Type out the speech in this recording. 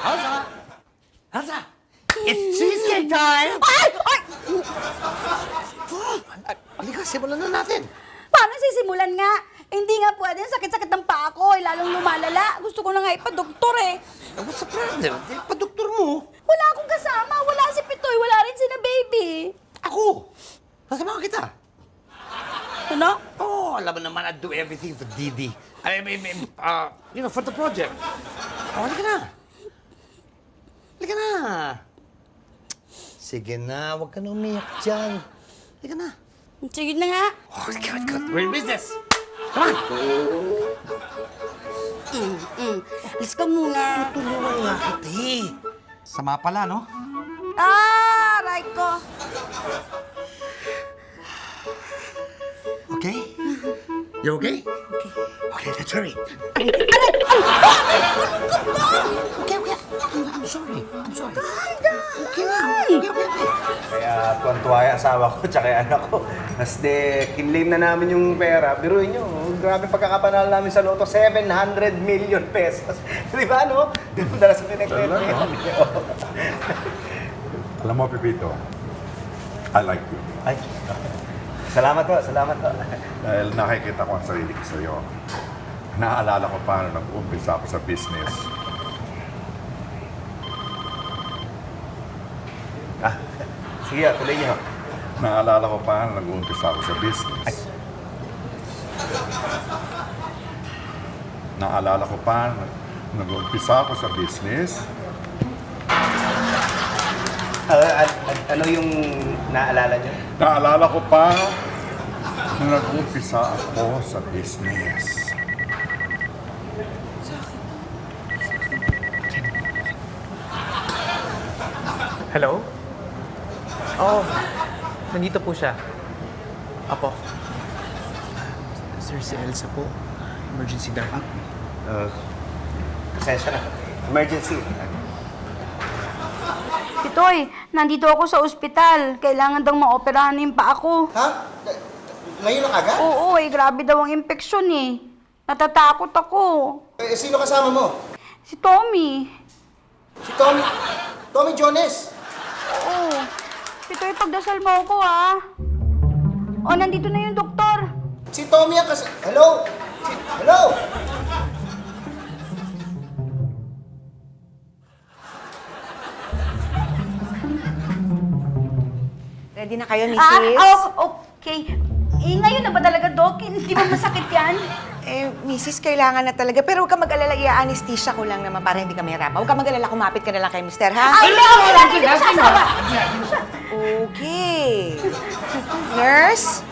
Elsa! Elsa! It's cheesecake time! Ay! Ay! Halika, simulan na natin. Paano sisimulan nga? Hindi nga pwede. Sakit-sakit ng paa ko. Lalong lumalala. Gusto ko na nga ipa-doktor eh. What's the problem? Pa-doktor mo. Wala akong kasama. Wala si Pitoy. Wala rin si na baby. Ako! Sasama kita. Ano? Oh, alam mo naman, I'd do everything for Didi. For the project. Oh, halika na. Halika na. Sige na, huwag ka na umiyak dyan. Halika na. Sige na nga. Oh, good. We're in business. Come on. Alis ka muna. Tulungan nga kita eh. Sama pala, no? Right ko. Okay? You okay? Okay, let's hurry. Okay. I'm sorry. Okay lang. Okay. Kaya tuwan-tuwa yung asawa ko tsaka yung anak ko. Mas kinlaim na namin yung pera. Biruin nyo, grabe pagkakapanalo namin sa loto, 700 million pesos. Di ba, no? Di mo dala sa pinag-kwento yan. Alam mo, Pepito, I like you. Ay, salamat po. Dahil nakikita ko ang sarili ko sa'yo. Naaalala ko paano nag-umpisa ako sa business. Sige, tuloy nyo. Naaalala ko paano nag-umpisa ako sa business. Naalala ko paano nag-umpisa ako sa business. Ano yung naalala nyo? Naalala ko pa na nag-umpisa ako sa business. Hello? Oh, nandito po siya. Apo. Sir, si Elsa po. Emergency daw. Pasensya na. Emergency. Pitoy, nandito ako sa ospital. Kailangan daw maoperahan yung paa ko. Ha? Ngayon na kagad? Oo, grabe daw ang impeksyon eh. Natatakot ako. Sino kasama mo? Si Tommy. Si Tommy. Tommy Jones. Oo. Pitoy, pagdasal mo ako ha. O, nandito na yung doktor. Si Tommy ang Hello? Hello? Ready na kayo, Mrs.? Okay. Ngayon na ba talaga, Doc? Hindi ba masakit yan? Mrs., kailangan na talaga. Pero huwag ka mag-alala, i-anesthesia ko lang naman para hindi ka mahirapan. Huwag ka mag-alala, kumapit ka na lang kay Mister, ha? Ay, okay lang. Hindi ko sasawa. Okay. Nurse?